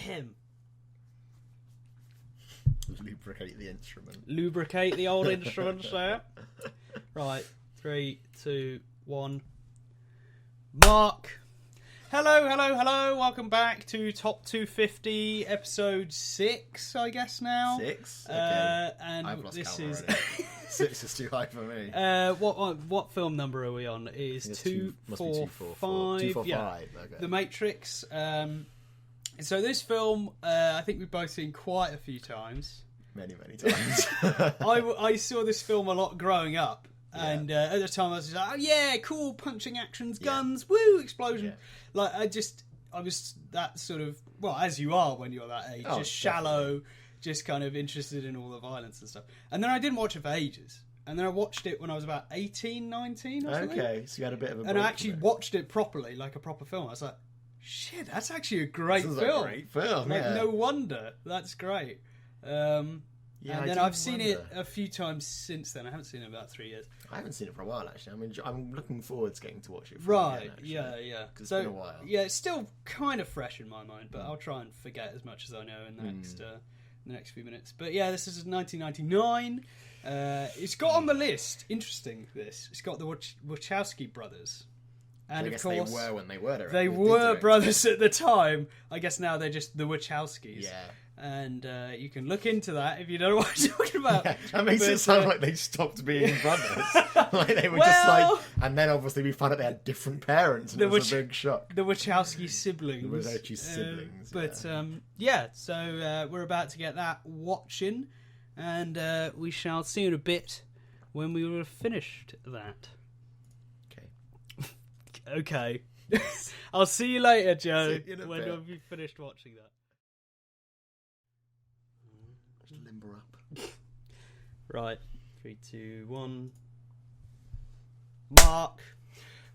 him. Lubricate the instrument. Lubricate the old instruments there. Right, 3, 2, 1. Mark. Hello. Welcome back to Top2Fifty, episode 6, I guess now. 6? Okay. And I've lost this count is already. 6 is too high for me. What film number are we on? It is 245. 245. Yeah. Okay. The Matrix. So this film, I think we've both seen quite a few times. Many times. I saw this film a lot growing up. And at the time I was just like, oh yeah, cool, punching actions, guns, woo, explosion. Yeah. Like, I was that sort of, well, as you are when you're that age, just shallow, just kind of interested in all the violence and stuff. And then I didn't watch it for ages. And then I watched it when I was about 18, 19 or something. Okay, so you had a bit of a break. And I actually watched it properly, like a proper film. I was like, shit, that's actually a great film. This is a great film, like, no wonder. That's great. Yeah, and then I've seen it a few times since then. I haven't seen it in about 3 years. I haven't seen it for a while, actually. I mean, I'm looking forward to getting to watch it. Right, again, yeah. Because it's been a while. Yeah, it's still kind of fresh in my mind, but I'll try and forget as much as I know in the next few minutes. But yeah, this is 1999. It's got on the list. Interesting, this. It's got the Wachowski brothers. And I guess of course, they were when they were. They were brothers at the time. I guess now they're just the Wachowskis. Yeah. And you can look into that if you don't know what I'm talking about. Yeah, that makes it sound like they stopped being brothers. Like they were just like... And then obviously we found out they had different parents, and it was a big shock. The Wachowski siblings. The Wachowski siblings, So we're about to get that watching, and we shall see in a bit when we will have finished that. Okay. I'll see you later, Joe, when we've finished watching that. Just limber up. Right. 3, 2, 1. Mark.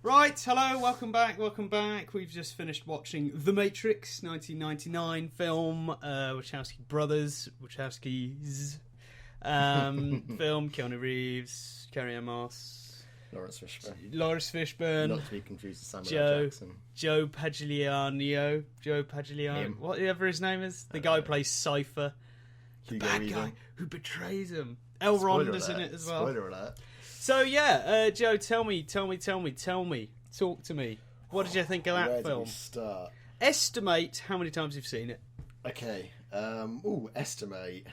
Right, hello, welcome back. We've just finished watching The Matrix, 1999 film, Wachowski brothers, Wachowskis film, Keanu Reeves, Carrie-Anne Moss, Lawrence Fishburne. Not to be confused with Samuel Jackson. Joe Pagliano. Whatever his name is. The guy who plays Cypher. The bad guy who betrays him. Elrond is in it as well. Spoiler alert. So yeah, Joe, tell me. Talk to me. What did you think of that Where film? Where do we start? Estimate how many times you've seen it. Okay. Estimate.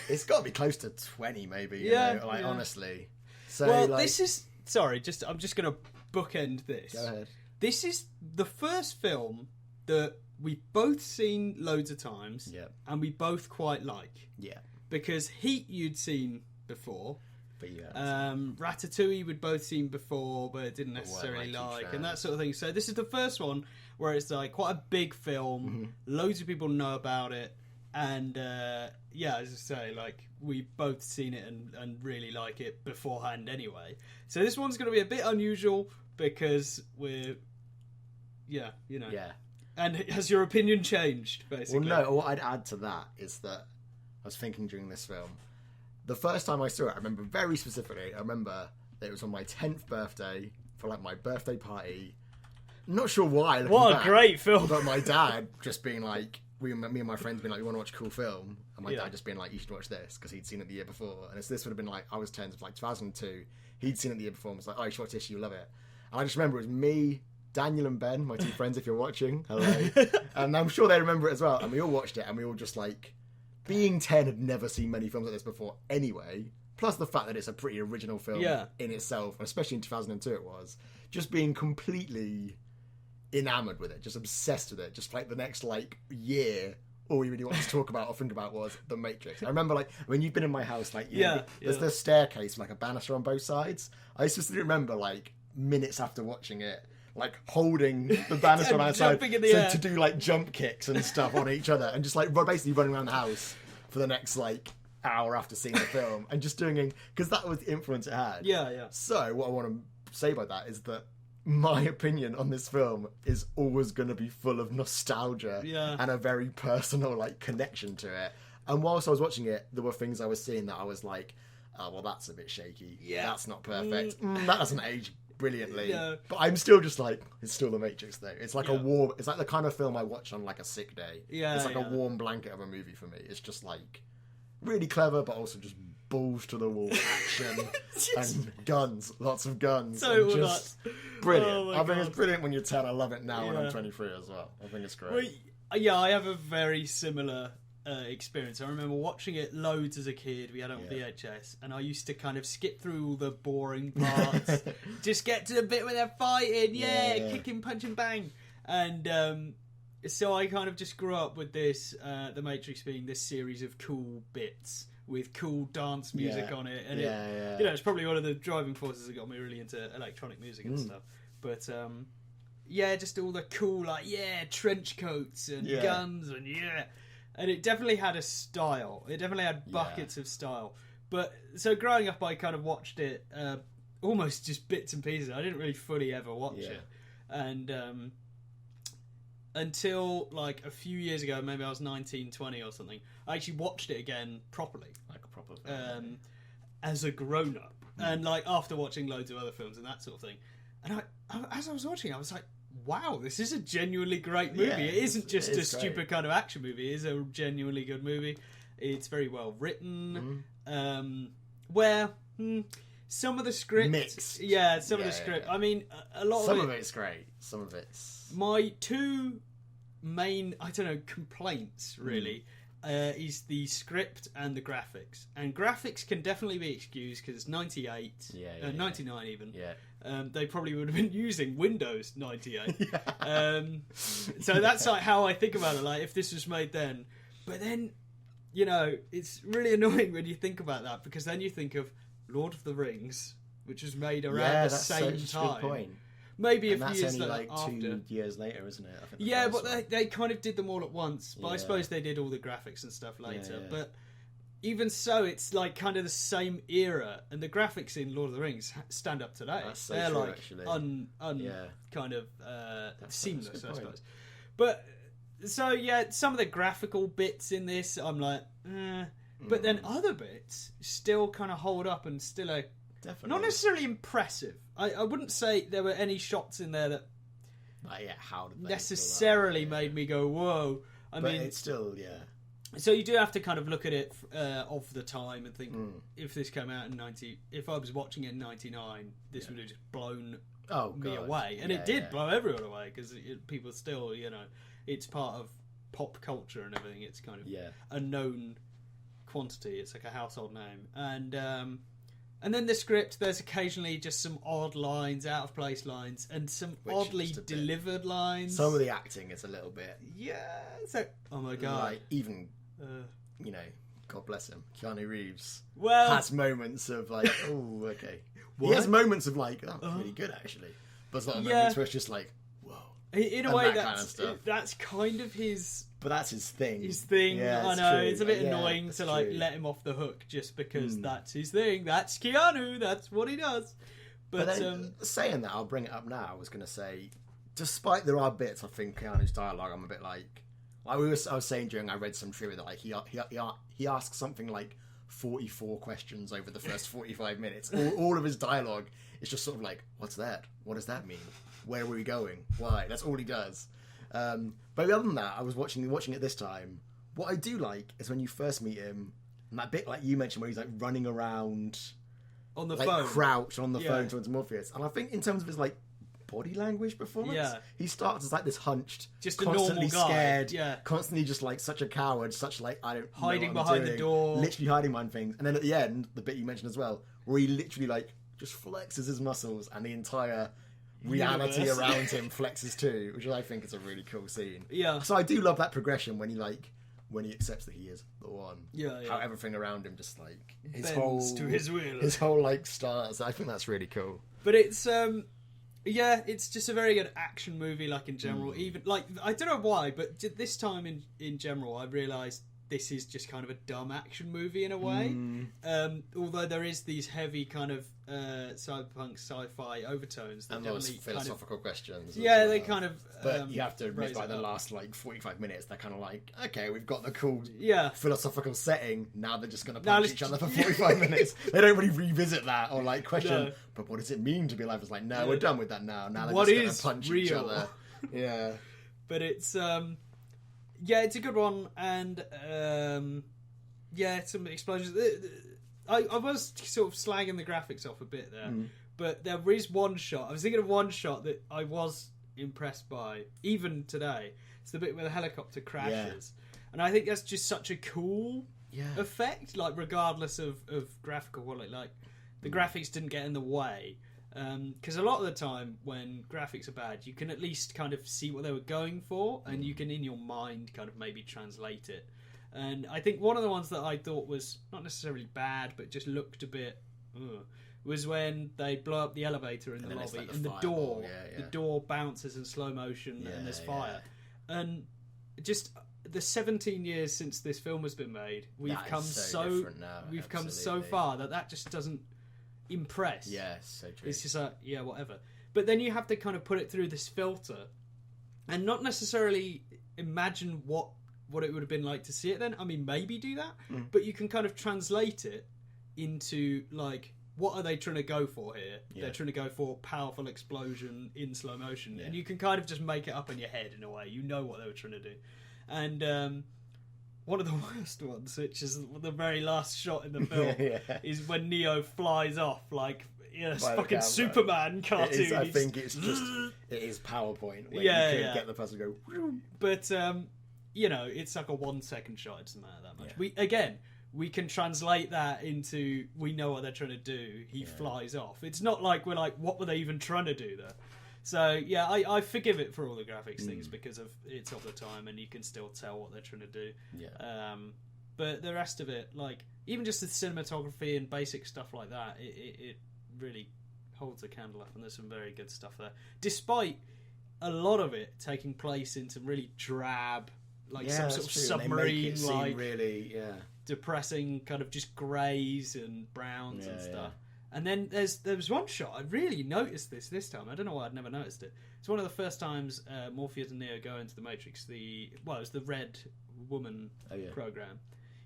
It's got to be close to 20, maybe. You know, honestly. So, well, this is... Sorry, I'm just going to bookend this. Go ahead. This is the first film that we've both seen loads of times, and we both quite like. Yeah. Because Heat you'd seen before. But Ratatouille we'd both seen before, but didn't necessarily like, and that sort of thing. So this is the first one where it's like quite a big film, loads of people know about it, and as I say, like we've both seen it and really like it beforehand anyway. So this one's going to be a bit unusual because we're, And has your opinion changed, basically? Well, no, what I'd add to that is that I was thinking during this film, the first time I saw it, I remember very specifically, that it was on my 10th birthday, for like my birthday party. Not sure why. What a great film. But my dad just being like, me and my friends being like, we want to watch a cool film. And my dad just being like, you should watch this, because he'd seen it the year before. And this would have been like, I was 10, so like 2002. He'd seen it the year before and was like, oh, you should watch this, you'll love it. And I just remember it was me, Daniel and Ben, my two friends, if you're watching. Hello. And I'm sure they remember it as well. And we all watched it, and we all just like, being 10 had never seen many films like this before anyway. Plus the fact that it's a pretty original film in itself, especially in 2002 it was. Just being completely enamored with it, just obsessed with it. Just like the next like year, all we really wanted to talk about or think about was The Matrix. I remember like when you've been in my house, like there's the staircase with like a banister on both sides. I specifically remember like minutes after watching it, like holding the banister on outside to do like jump kicks and stuff on each other, and just like basically running around the house for the next like hour after seeing the film, and just doing it because that was the influence it had. So what I want to say about that is that my opinion on this film is always going to be full of nostalgia and a very personal like connection to it. And whilst I was watching it, there were things I was seeing that I was like, oh well, that's a bit shaky. That's not perfect. That doesn't age brilliantly. Yeah. But I'm still just like, it's still The Matrix though. It's like Yeah. a warm, it's like the kind of film I watch on like a sick day. Yeah, it's like a warm blanket of a movie for me. It's just like really clever, but also just balls to the wall action and guns, lots of guns. So and just brilliant. Oh my I think God. it's brilliant when you're 10. I love it now when Yeah. I'm 23 as well. I think it's great. Well, yeah, I have a very similar experience. I remember watching it loads as a kid. We had it on VHS, and I used to kind of skip through all the boring parts, just get to the bit where they're fighting, kicking, punching, bang, and so I kind of just grew up with this, The Matrix being this series of cool bits with cool dance music on it, and it, you know, it's probably one of the driving forces that got me really into electronic music and stuff. But yeah, just all the cool, like, trench coats and guns and and it definitely had a style. It definitely had buckets of style. But so growing up, I kind of watched it almost just bits and pieces. I didn't really fully ever watch it, and until like a few years ago, maybe I was 19, 20 or something, I actually watched it again properly, like a proper as a grown up, and like after watching loads of other films and that sort of thing. And as I was watching, I was like, wow, this is a genuinely great movie. Yeah, it isn't just a great. stupid kind of action movie. It is a genuinely good movie. It's very well written. Where some of the script, mixed. Some of the script. I mean, a lot some of of it's great. Some of it's my two main, I don't know, complaints really. Is the script and the graphics. And graphics can definitely be excused because it's 98, 99 even. They probably would have been using Windows 98. So that's like how I think about it, like if this was made then. But then, you know, it's really annoying when you think about that, because then you think of Lord of the Rings, which was made around the same time. Good point. Maybe and a few that's years only like after. 2 years later, isn't it? I think but they kind of did them all at once. But I suppose they did all the graphics and stuff later. But even so, it's like kind of the same era, and the graphics in Lord of the Rings stand up today. That's so They're true, like actually. kind of seamless, I point. suppose. But so some of the graphical bits in this, I'm like, but then other bits still kind of hold up and still are not necessarily impressive. I wouldn't say there were any shots in there that how did they necessarily made me go, whoa. I mean, it's still, So you do have to kind of look at it of the time and think, if this came out in if I was watching it in 99, this would have just blown me away. And it did blow everyone away, because people still, you know, it's part of pop culture and everything. It's kind of a known quantity. It's like a household name. And then the script, there's occasionally just some odd lines, out of place lines, and some oddly delivered lines. Some of the acting is a little bit. So, oh my god. Like, even, you know, God bless him, Keanu Reeves has moments of like, oh, okay. He has moments of like, oh, that's really good actually. But there's a lot of moments where it's just like, whoa. In a way, that's kind of his. But that's his thing. I know. True. It's a bit annoying to like let him off the hook just because that's his thing. That's Keanu. That's what he does. But then, saying that, I'll bring it up now. I was going to say, despite there are bits, I think Keanu's dialogue, I'm a bit like I was saying during I read some trivia that like he asks something like 44 questions over the first 45 minutes. All of his dialogue is just sort of like, what's that? What does that mean? Where are we going? Why? That's all he does. But other than that, I was watching it this time. What I do like is when you first meet him, and that bit like you mentioned where he's like running around on the like, phone, crouched on the phone towards Morpheus. And I think in terms of his like body language performance, he starts as like this hunched, just a constantly normal guy. scared, constantly just like such a coward, such like I don't hiding know what behind I'm doing, the door, literally hiding behind things. And then at the end, the bit you mentioned as well, where he literally like just flexes his muscles and the entire reality around him flexes too, which I think is a really cool scene. So I do love that progression when he accepts that he is the one. How everything around him just like his bends to his will. His whole like stars. I think that's really cool. But it's it's just a very good action movie, like in general. Even like I don't know why, but this time in general, I realised this is just kind of a dumb action movie in a way. Although there is these heavy kind of cyberpunk sci-fi overtones that and those philosophical questions. Yeah, they kind of. But you have to admit, by the last like 45 minutes, they're kind of like, okay, we've got the cool philosophical setting. Now they're just going to punch each other for 45 minutes. They don't really revisit that or like question. No. But what does it mean to be alive? It's like, no, we're done with that now. Now they're just going to punch each other. Yeah, but it's it's a good one, and some explosions. I was sort of slagging the graphics off a bit there, but there is one shot. I was thinking of one shot that I was impressed by, even today. It's the bit where the helicopter crashes, and I think that's just such a cool effect. Like, regardless of graphical quality, like the graphics didn't get in the way. Because a lot of the time when graphics are bad, you can at least kind of see what they were going for, and you can in your mind kind of maybe translate it. And I think one of the ones that I thought was not necessarily bad, but just looked a bit was when they blow up the elevator in the lobby, like and the door bounces in slow motion, and there's fire. And just the 17 years since this film has been made, we've come so far that just doesn't impress. Yeah, so true. It's just like, yeah, whatever. But then you have to kind of put it through this filter and not necessarily imagine what it would have been like to see it then. I mean, maybe do that, but you can kind of translate it into, like, what are they trying to go for here? Yeah. They're trying to go for powerful explosion in slow motion, and you can kind of just make it up in your head in a way. You know what they were trying to do. And one of the worst ones, which is the very last shot in the film, is when Neo flies off like it's fucking Superman cartoon. I think it's just it is PowerPoint. Where you could get the person to go. But it's like a 1 second shot. It doesn't matter that much. Yeah. We can translate that into, we know what they're trying to do. He flies off. It's not like we're like, what were they even trying to do there? So, yeah, I forgive it for all the graphics things because it's of the time and you can still tell what they're trying to do. Yeah. But the rest of it, like, even just the cinematography and basic stuff like that, it really holds a candle up, and there's some very good stuff there. Despite a lot of it taking place in some really drab, like some sort of submarine, like, really, depressing kind of just greys and browns and stuff. And then there was one shot, I really noticed this time. I don't know why I'd never noticed it. It's one of the first times Morpheus and Neo go into the Matrix. It was the Red Woman program.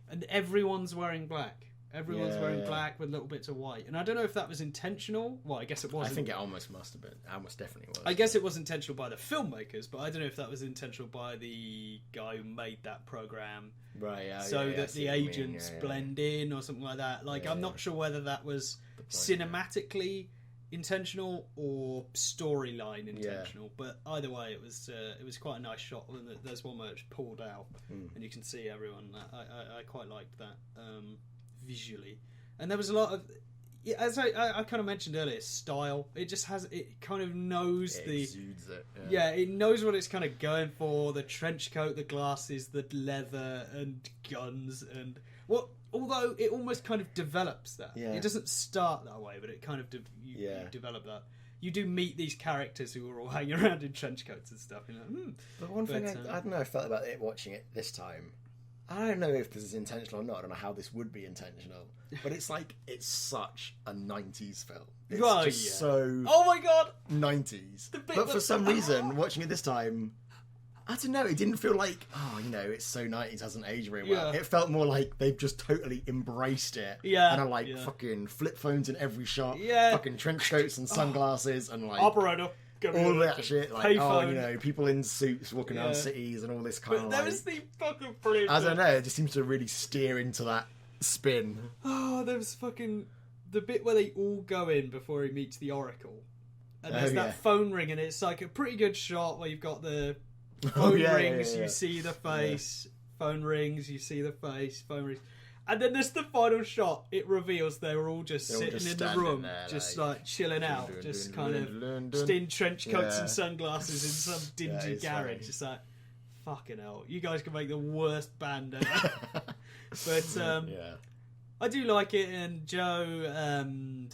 And everyone's wearing black. Everyone's wearing black with little bits of white. And I don't know if that was intentional. Well, I guess it wasn't. I think it almost must have been. Almost definitely was. I guess it was intentional by the filmmakers, but I don't know if that was intentional by the guy who made that program. Right, yeah. So that the agents blend in or something like that. Like, I'm not sure whether that was cinematically intentional or storyline intentional, but either way, it was quite a nice shot. There's one where it's pulled out, and you can see everyone. I quite liked that visually, and there was a lot of, as I kind of mentioned earlier, style. It just has, it kind of knows exudes it. It knows what it's kind of going for. The trench coat, the glasses, the leather, and guns, and although it almost kind of develops that. It doesn't start that way, but it kind of you develop that. You do meet these characters who are all hanging around in trench coats and stuff. But one thing I don't know, I felt about it watching it this time. I don't know if this is intentional or not. I don't know how this would be intentional. But it's like, it's such a 90s film. It's just so... Oh my god! 90s. But for some reason, watching it this time, I don't know, it didn't feel like, it's so 90s, hasn't aged very well. It felt more like they've just totally embraced it. And are like fucking flip phones in every shot. Fucking trench coats and sunglasses and like... Operator. All that shit, like, people in suits walking around cities and all this kind of that was the fucking brilliant. I don't know, it just seems to really steer into that spin. Oh, there was fucking the bit where they all go in before he meets the Oracle, and there's that phone ring, and it's like a pretty good shot where you've got the phone rings, you see the face, phone rings, you see the face, phone rings. And then there's the final shot. It reveals they were all just sitting in the room, there, just like chilling out, just kind of just in trench coats and sunglasses in some dingy garage. Funny. Just like, fucking hell, you guys can make the worst band ever. But I do like it. And Joe, I'm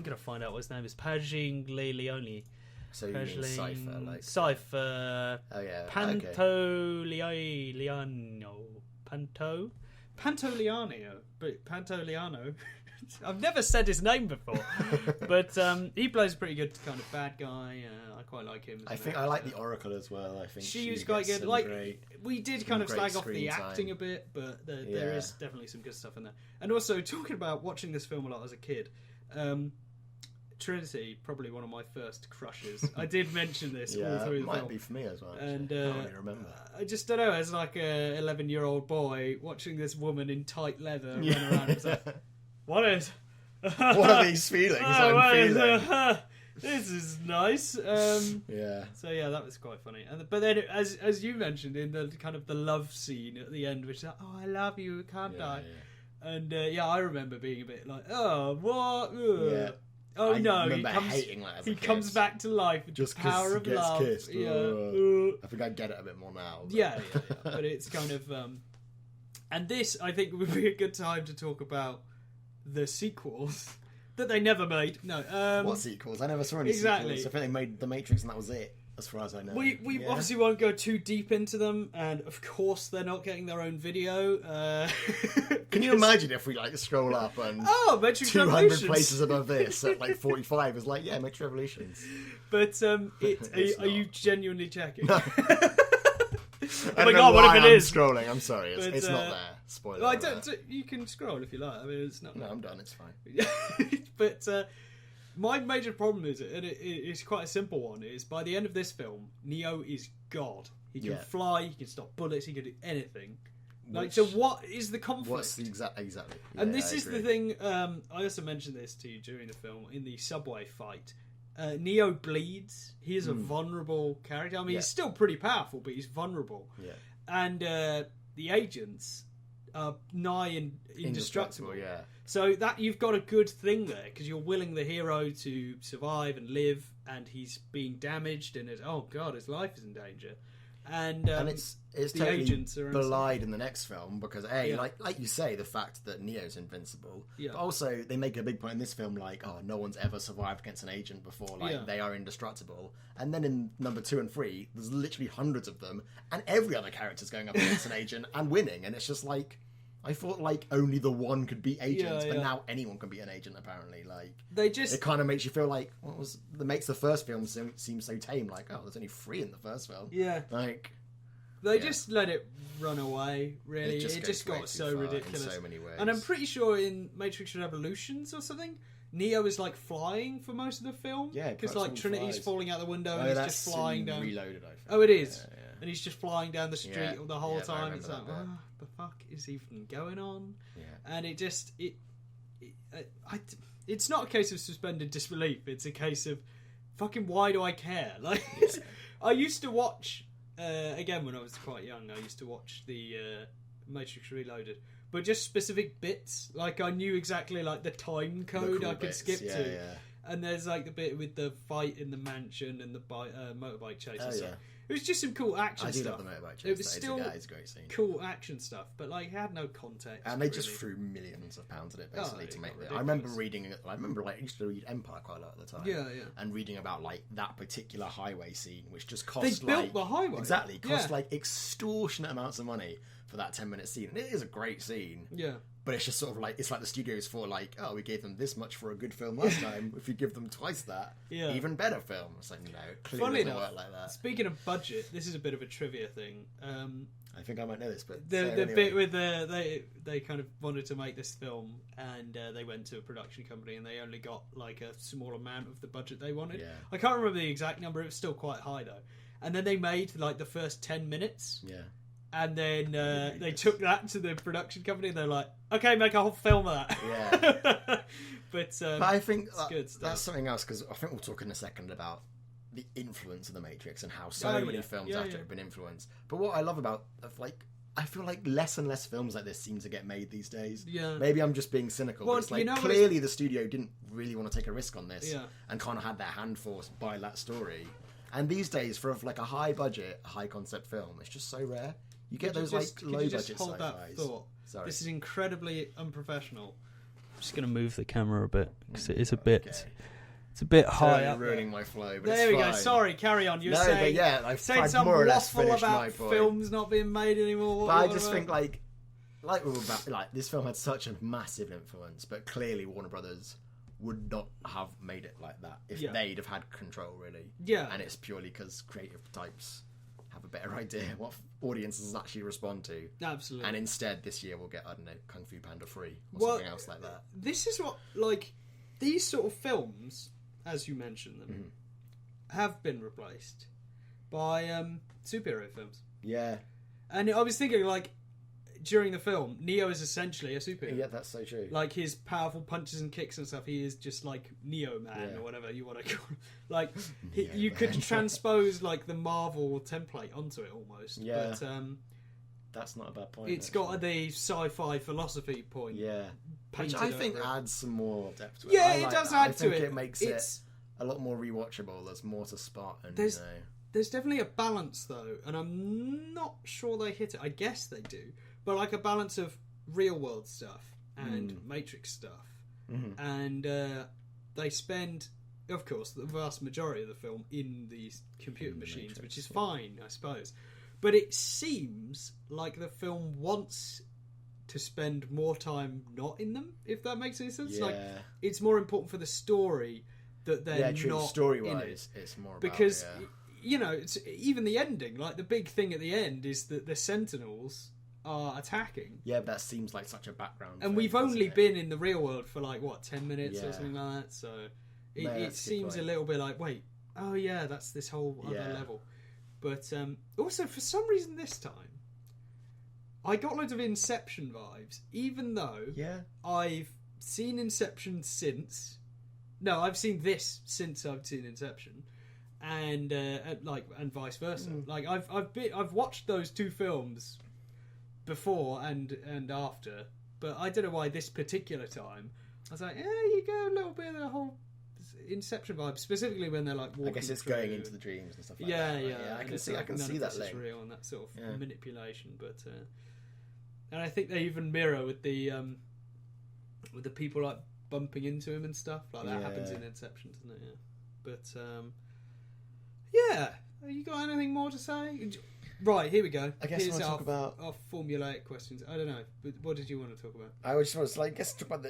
gonna find out what his name is. Paging Leone. So you mean Cypher, like Cypher. Oh yeah. Pantoliano. Pantoliano. I've never said his name before, but he plays a pretty good kind of bad guy. I quite like him. I like the Oracle as well. I think she was quite good. Like we did kind of slag off the acting a bit, but there is definitely some good stuff in there. And also talking about watching this film a lot as a kid. Trinity, probably one of my first crushes. I did mention this all through the film. Might be for me as well. And I can't really remember. I just don't know. As like a 11-year-old boy watching this woman in tight leather run around, it's like, what are these feelings I'm feeling? This is nice. So yeah, that was quite funny. But then, as you mentioned, in the kind of the love scene at the end, which is like, oh, I love you, can't I? Yeah. And I remember being a bit like, oh, what? Yeah. Oh no! He comes back to life with just the power of love. Kissed. Yeah, I think I get it a bit more now. But... Yeah. But it's kind of, and this I think would be a good time to talk about the sequels that they never made. No, what sequels? I never saw any sequels. I think they made The Matrix, and that was it. As far as I know, we obviously won't go too deep into them, and of course they're not getting their own video. Can you imagine if we like scroll up and Matrix 200 places above this at like 45 is like Matrix Revolutions. But are you genuinely checking? No. Oh my god! What if it is scrolling? I'm sorry, it's not there. Spoiler. Well, you can scroll if you like. I mean, it's not. No, I'm done. It's fine. But. My major problem is, and it's quite a simple one, is by the end of this film, Neo is God. He can fly, he can stop bullets, he can do anything. So what is the conflict? What's the exactly? Yeah, and this is the thing, I also mentioned this to you during the film, in the subway fight. Neo bleeds. He is a vulnerable character. I mean, he's still pretty powerful, but he's vulnerable. Yeah. And the agents are nigh indestructible. Yeah. So that you've got a good thing there, because you're willing the hero to survive and live, and he's being damaged, and oh god, his life is in danger. And it's totally agents are belied in the next film because like you say, the fact that Neo's invincible, but also they make a big point in this film, like, oh, no one's ever survived against an agent before, like they are indestructible. And then in number 2 and 3, there's literally hundreds of them, and every other character's going up against an agent and winning, and it's just like. I thought like only the one could beat agents, but now anyone can be an agent apparently. Like it kind of makes you feel like that makes the first film seem so tame. Like, oh, there's only 3 in the first film. Yeah, like they just let it run away. Really, it just got so ridiculous in so many ways. And I'm pretty sure in Matrix Revolutions or something, Neo is like flying for most of the film. Yeah, because like Trinity's falling out the window and he's just flying down. Reloaded, I think. Oh, it is. Yeah. And he's just flying down the street the whole time. It's like, what the fuck is even going on? Yeah. And it's not a case of suspended disbelief. It's a case of fucking why do I care? Like, I used to watch again when I was quite young. I used to watch the Matrix Reloaded, but just specific bits. Like I knew exactly like the time code I could skip to. Yeah. And there's like the bit with the fight in the mansion and the motorbike chase and stuff. It was just some cool action stuff. I do love the motorbike chase. It was still it's a great scene. Cool action stuff, but like it had no context. And they just threw millions of pounds at it basically to make it. I remember reading it. I used to read Empire quite a lot at the time. Yeah. And reading about like that particular highway scene, which just cost they built the highway. Exactly, cost like extortionate amounts of money for that 10-minute scene, and it is a great scene. Yeah. But it's just sort of like, it's like the studios thought like, oh, we gave them this much for a good film last time. If you give them twice that, even better film. It's like, no, clearly it doesn't work like that. Speaking of budget, this is a bit of a trivia thing. I think I might know this, but the bit with they kind of wanted to make this film, and they went to a production company, and they only got like a small amount of the budget they wanted. Yeah. I can't remember the exact number. It was still quite high though. And then they made like the first 10 minutes. Yeah. And then they took that to the production company, and they're like, "Okay, make a whole film of that." Yeah. But I think that's something else, because I think we'll talk in a second about the influence of the Matrix and how so many films after have been influenced. But what I love about I feel like less and less films like this seem to get made these days. Yeah. Maybe I'm just being cynical, but it's like clearly the studio didn't really want to take a risk on this, and kind of had their hand forced by that story. And these days, for like a high budget, high concept film, it's just so rare. You get those like low budget hold that thought? Sorry. This is incredibly unprofessional. I'm just going to move the camera a bit because it is a bit. Okay. It's a bit high up. Ruining my flow, but there we go. Sorry, carry on. You're saying, I've saying some more or less waffle about films not being made anymore. But I just think like like we were about, like this film had such a massive influence, but clearly Warner Brothers would not have made it like that if they'd have had control, really. Yeah. And it's purely because creative types have a better idea what audiences actually respond to. Absolutely. And instead, this year we'll get, I don't know, Kung Fu Panda 3 or something else like that. This is what, like, these sort of films, as you mentioned them, have been replaced by superhero films. Yeah. And I was thinking, like, during the film, Neo is essentially a superhero. Yeah, that's so true. Like, his powerful punches and kicks and stuff, he is just like Neo Man or whatever you want to call it. Like, you could transpose, like, the Marvel template onto it almost. Yeah. But that's not a bad point. It's got the sci-fi philosophy point. Yeah. Which I think adds some more depth to it. Yeah, it does add to it. I think it makes it a lot more rewatchable. There's more to spot. And, there's definitely a balance, though, and I'm not sure they hit it. I guess they do. But, like, a balance of real-world stuff and Matrix stuff. Mm-hmm. And they spend, of course, the vast majority of the film in these computer machines, Matrix, which is fine, I suppose. But it seems like the film wants to spend more time not in them, if that makes any sense. Yeah. Like, it's more important for the story that they're not story-wise, it's more about... Because, you know, it's, even the ending, like, the big thing at the end is that the Sentinels are attacking. Yeah, but that seems like such a background and thing, we've only been in the real world for, like, what, 10 minutes or something like that, so it seems a little bit like, wait, oh yeah, that's this whole other level. But also, for some reason this time, I got loads of Inception vibes, even though I've seen Inception since... No, I've seen this since I've seen Inception, and and vice versa. Like, I've watched those two films before and after, but I don't know why this particular time I was like, you go a little bit of the whole Inception vibe, specifically when they're like walking. I guess it's going into the dreams and stuff like that. Yeah, I can see that link. Real and that sort of manipulation, but and I think they even mirror with the people like bumping into him and stuff like that happens in Inception, doesn't it? Yeah, but you got anything more to say? Right, here we go. I guess I want to talk about our formulaic questions. I don't know, but what did you want to talk about? I just want to, talk about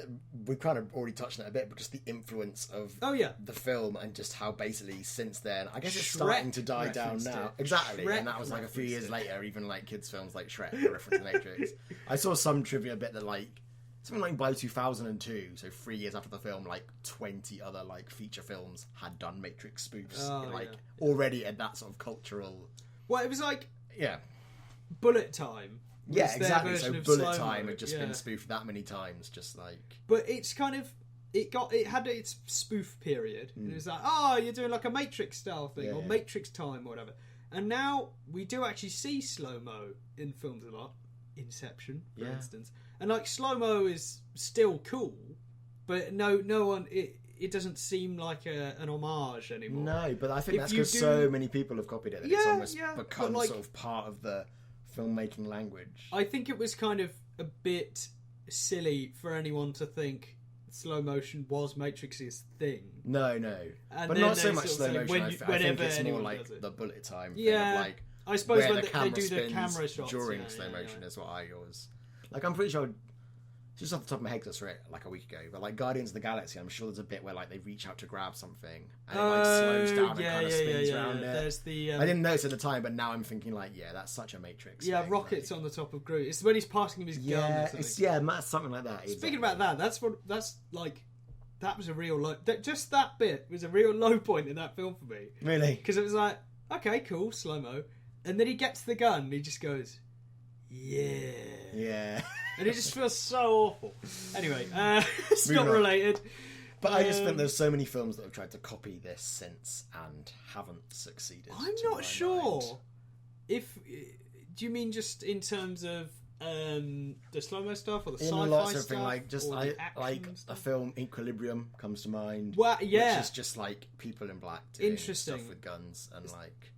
we kind of already touched on it a bit, but just the influence of the film and just how basically since then, I guess it's starting to die down now. Exactly, and that was like a few years later. Even like kids' films like Shrek reference the Matrix. I saw some trivia bit that like something like by 2002, so 3 years after the film, like 20 other like feature films had done Matrix spoofs, already at that sort of cultural. Well, it was like. Yeah. Bullet Time. Yeah, exactly. So Bullet Time had just been spoofed that many times, just like... But it's kind of... It had its spoof period. And it was like, you're doing like a Matrix style thing, or Matrix Time, or whatever. And now we do actually see slow-mo in films a lot. Inception, for instance. And like, slow-mo is still cool, but no one... It doesn't seem like an homage anymore. No, but I think that's because so many people have copied it that it's almost become sort of part of the filmmaking language. I think it was kind of a bit silly for anyone to think slow motion was Matrix's thing. No. But not so much slow motion. I think it's more like the bullet time thing of like... I suppose when they do the camera shots during slow motion is what I always... Like, I'm pretty sure... Just off the top of my head, because I saw it like a week ago, but like Guardians of the Galaxy, I'm sure there's a bit where like they reach out to grab something and it like slows down and kind of spins around it. There's the, I didn't notice at the time, but now I'm thinking like, that's such a Matrix. Yeah, thing, rockets on the top of Groot. It's when he's passing him his gun. Or something. Something like that. Speaking about that, that was a real low. Just that bit was a real low point in that film for me. Really? Because it was like, okay, cool, slow mo, and then he gets the gun and he just goes, yeah. And it just feels so awful. Anyway, it's not related. But I just think there's so many films that have tried to copy this since and haven't succeeded. I'm not sure. Do you mean just in terms of the slow-mo stuff or the sci-fi lots of stuff? Like just like a film, Equilibrium comes to mind. Well, yeah. Which is just like people in black doing stuff with guns and like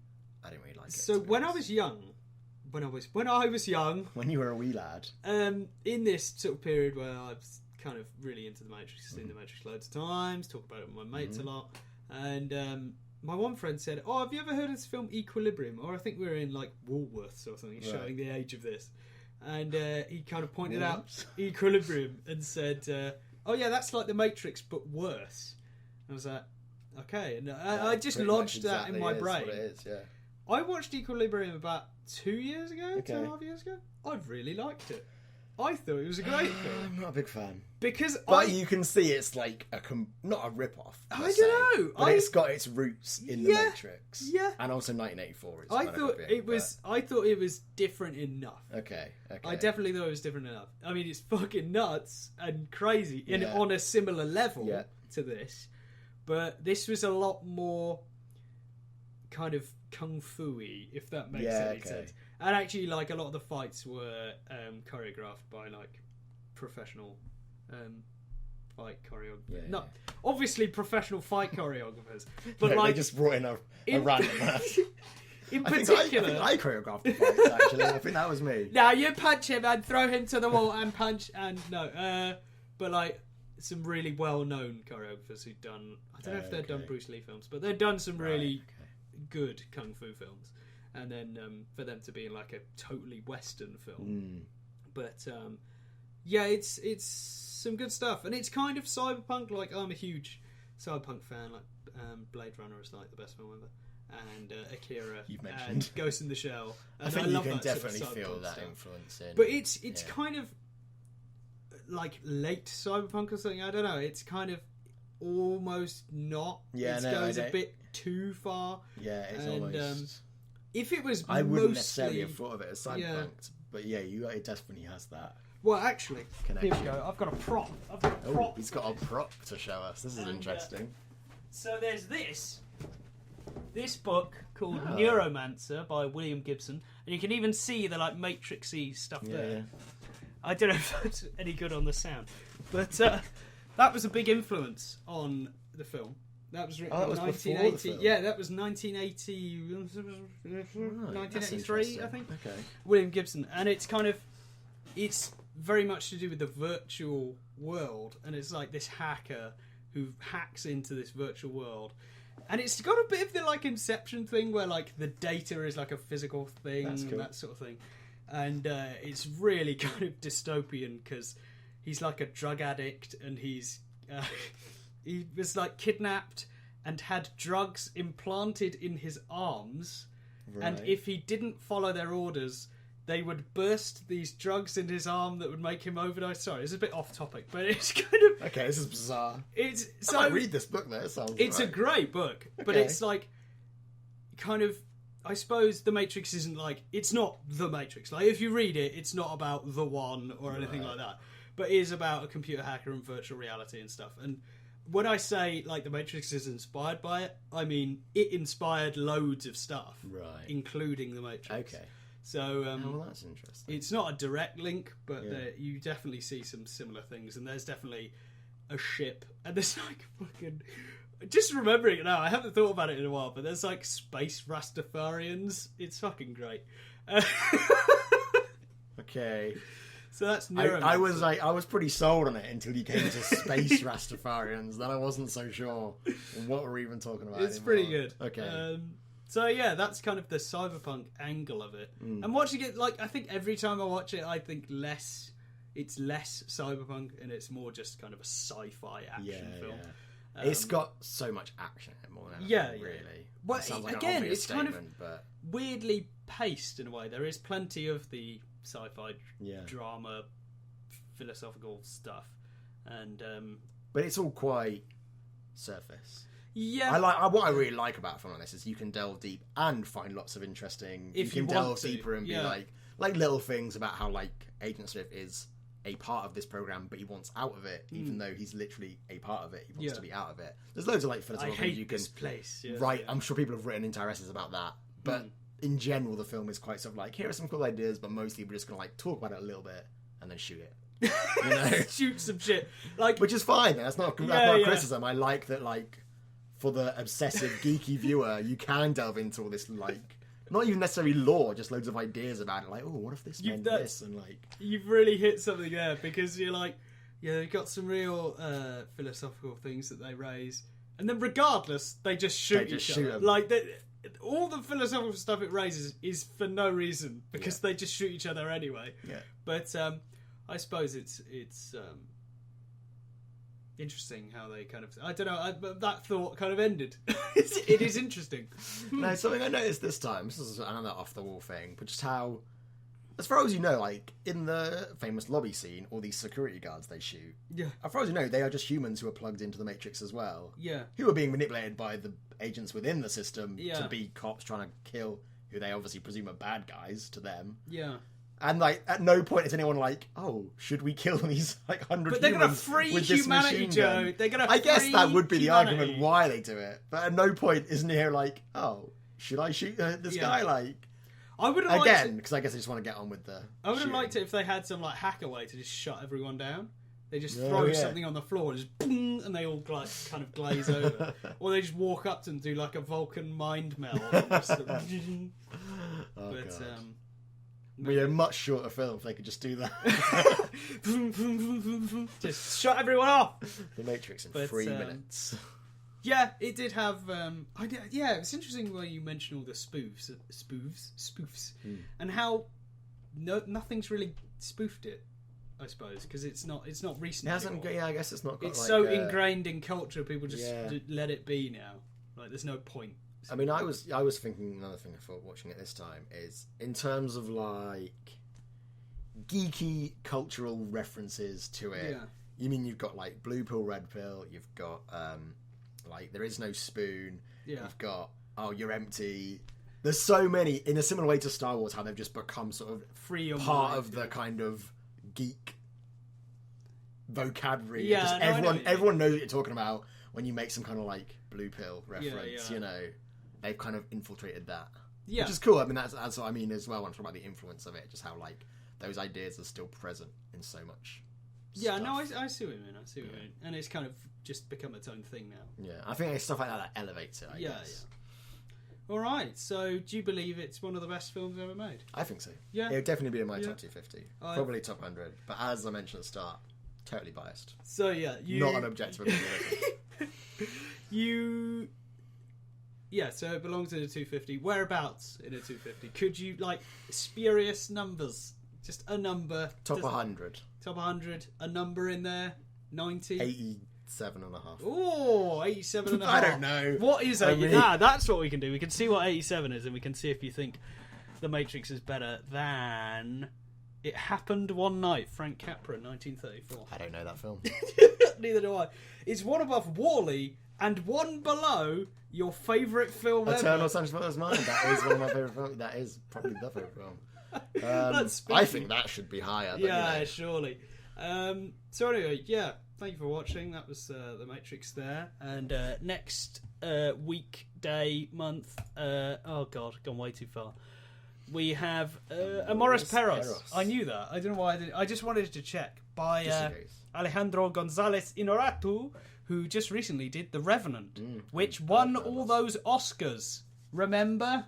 I didn't really like it. So when I was young. When I was young... When you were a wee lad. In this sort of period where I was kind of really into the Matrix, seen the Matrix loads of times, talk about it with my mates a lot, and my one friend said, have you ever heard of this film Equilibrium? Or I think we were in like Woolworths or something, showing the age of this. and he kind of pointed out Equilibrium and said, "Oh yeah, that's like The Matrix but worse." I was like, "Okay," and I just lodged that in my brain. What it is, yeah. I watched Equilibrium about 2 years ago, 2.5 years ago. I really liked it. I thought it was a great film. I'm not a big fan. But you can see it's like not a rip-off. I don't know. But it's got its roots in The Matrix. Yeah. And also 1984. I thought it was different enough. Okay. I definitely thought it was different enough. I mean, it's fucking nuts and crazy and on a similar level to this. But this was a lot more kind of kung fu-y, if that makes any sense. And actually, like, a lot of the fights were choreographed by like professional fight choreographers. No, obviously professional fight choreographers, but like they just brought in a random man. In particular, I choreographed the fights. Actually, I think that was me. Now you punch him and throw him to the wall and punch and but like some really well-known choreographers who've done. I don't know if they've done Bruce Lee films, but they've done some really good kung fu films. And then for them to be in like a totally Western film, but it's some good stuff, and it's kind of cyberpunk. Like, I'm a huge cyberpunk fan. Like Blade Runner is like the best film ever, and Akira, you've mentioned, and Ghost in the Shell. And I think you can definitely feel that influence in. But it's kind of like late cyberpunk or something. I don't know. It's kind of almost not. Yeah, it goes a bit too far. Yeah, it's almost. If it was I wouldn't necessarily have thought of it as cyberpunk, but it definitely has that. Well, actually, connection. Here we go. I've got a prop. He's got a prop to show us. This is interesting. So there's this book called Neuromancer by William Gibson, and you can even see the like Matrix-y stuff there. Yeah. I don't know if that's any good on the sound, but that was a big influence on the film. That was written in 1980. Yeah, that was 1980, 1983, I think. Okay. William Gibson, and it's very much to do with the virtual world, and it's like this hacker who hacks into this virtual world, and it's got a bit of the like Inception thing where like the data is like a physical thing and that sort of thing, and it's really kind of dystopian because he's like a drug addict and he was like kidnapped and had drugs implanted in his arms, and if he didn't follow their orders, they would burst these drugs in his arm that would make him overdose. Sorry, it's a bit off topic, but it's kind of okay. This is bizarre. I might read this book though. It's a great book, but it's like kind of. I suppose The Matrix isn't like it's not The Matrix. Like if you read it, it's not about the one or anything like that, but it is about a computer hacker and virtual reality and stuff. And when I say like The Matrix is inspired by it, I mean it inspired loads of stuff, including The Matrix. Okay. So, well, that's interesting. It's not a direct link, but you definitely see some similar things, and there's definitely a ship, and there's like fucking. Just remembering it now, I haven't thought about it in a while, but there's like space Rastafarians. It's fucking great. Okay. So that's I was pretty sold on it until you came to space Rastafarians. Then I wasn't so sure what we're even talking about. It's pretty good. Okay. So yeah, that's kind of the cyberpunk angle of it. And watching it, like I think every time I watch it, I think it's less cyberpunk and it's more just kind of a sci-fi action film. Yeah. It's got so much action in it more than anything, really. Well, again, it's kind of weirdly paced in a way. There is plenty of the sci-fi drama, philosophical stuff, and but it's all quite surface. Yeah, what I really like about a film like this is you can delve deep and find lots of interesting. You can delve deeper and be like little things about how like Agent Smith is a part of this program, but he wants out of it, even though he's literally a part of it. He wants to be out of it. There's loads of like philosophical things you can. This place. I'm sure people have written entire essays about that, but in general, the film is quite sort of like here are some cool ideas, but mostly we're just gonna like talk about it a little bit and then shoot it. You know, shoot some shit, like which is fine. That's not criticism. I like that like. For the obsessive, geeky viewer, you can delve into all this, like, not even necessarily lore, just loads of ideas about it. Like, oh, what if this meant this? And, like... You've really hit something there, because you're like, they've got some real philosophical things that they raise. And then regardless, they just shoot each other. Like, all the philosophical stuff it raises is for no reason because they just shoot each other anyway. Yeah. But I suppose it's interesting how they kind of, I don't know, that thought kind of ended. It is interesting. No, something I noticed this time, this is another off the wall thing, but just how, as far as you know, like in the famous lobby scene, all these security guards they shoot, as far as you know, they are just humans who are plugged into the Matrix as well. Yeah. Who are being manipulated by the agents within the system to be cops trying to kill who they obviously presume are bad guys to them. Yeah. And like, at no point is anyone like, "Oh, should we kill these like 100 But they're humans gonna free with this humanity, machine Joe. gun?" They're gonna. I guess that would be the humanity. argument why they do it. But at no point isn't here like, "Oh, should I shoot this guy?" Like, I would have again, because I guess I just want to get on with the. I would have shooting. liked it if they had some like hacker way to just shut everyone down. They just throw something on the floor and just boom, and they all like kind of glaze over, or they just walk up to them and do like a Vulcan mind meld. But be a much shorter film if they could just do that. Just shut everyone off. The Matrix in 3 minutes. Yeah, it did have. Yeah, it's interesting when you mention all the spoofs, and how nothing's really spoofed it. I suppose because it's not recent. It hasn't. Yeah, I guess it's not. Got it's like so ingrained in culture. People just Yeah. let it be now. Like there's no point. I mean, I was thinking another thing I thought watching it this time is in terms of like geeky cultural references to it. Yeah. You mean you've got like blue pill, red pill. You've got like there is no spoon. Yeah. You've got you're empty. There's so many in a similar way to Star Wars, how they've just become sort of Free your part mind, of the kind of geek vocabulary. Yeah, Just no, I know. everyone knows what you're talking about when you make some kind of like blue pill reference. Yeah. You know, they've kind of infiltrated that, Yeah. which is cool. I mean, that's what I mean as well when I talk about the influence of it. Just how like those ideas are still present in so much. Yeah, stuff. no, I see what you mean. And it's kind of just become its own thing now. Yeah, I think it's stuff like that elevates it. I guess. All right. So, do you believe it's one of the best films ever made? I think so. Yeah. It would definitely be in my top 250. Probably top 100. But as I mentioned at the start, totally biased. So yeah, not an objective opinion. So it belongs in a 250. Whereabouts in a 250? Could you like spurious numbers? Just a number. Top 100. Top 100. A number in there. 90. 87.5. Oh, 87 and a I half. don't know. What is 80? mean... That's what we can do. We can see what 87 is, and we can see if you think The Matrix is better than It Happened One Night, Frank Capra, 1934. I don't know that film. Neither do I. It's one above Wall-E and one below your favourite film Eternal ever. Sunshine of the Spotless Mind. That is one of my favourite films. That is probably the favourite film. I think that should be higher. But, yeah, surely. So anyway, yeah. Thank you for watching. That was The Matrix there. And next weekday, month... oh, God, gone way too far. We have Amores Perros. I knew that. I don't know why I didn't. I just wanted to check. By Alejandro González Inarritu, who just recently did The Revenant, which won all those Oscars. Remember?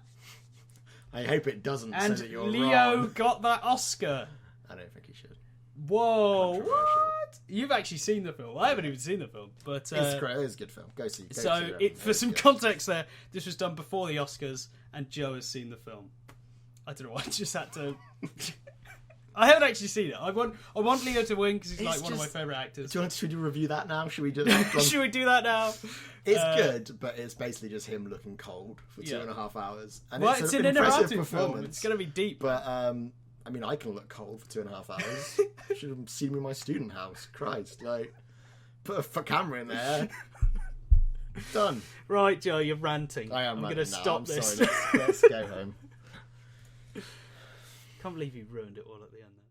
I hope it doesn't. And so that you're Leo wrong. got that Oscar. I don't think he should. Whoa! What? You've actually seen the film. I haven't even seen the film, but it's great. It's a good film. Go see. For some context, there, this was done before the Oscars, and Joe has seen the film. I don't know why. I just had to. I haven't actually seen it. I want Leo to win because he's like one of my favourite actors. Should we review that now? Should we just? Should we do that now? It's good, but it's basically just him looking cold for 2.5 hours. And it's an impressive Inarritu performance. film. It's going to be deep. But I mean, I can look cold for 2.5 hours. Should have seen me in my student house. Christ, like put a camera in there. Done. Right, Joe, you're ranting. I am. I'm going to stop this. Sorry, let's go home. Can't believe you ruined it all at the end there.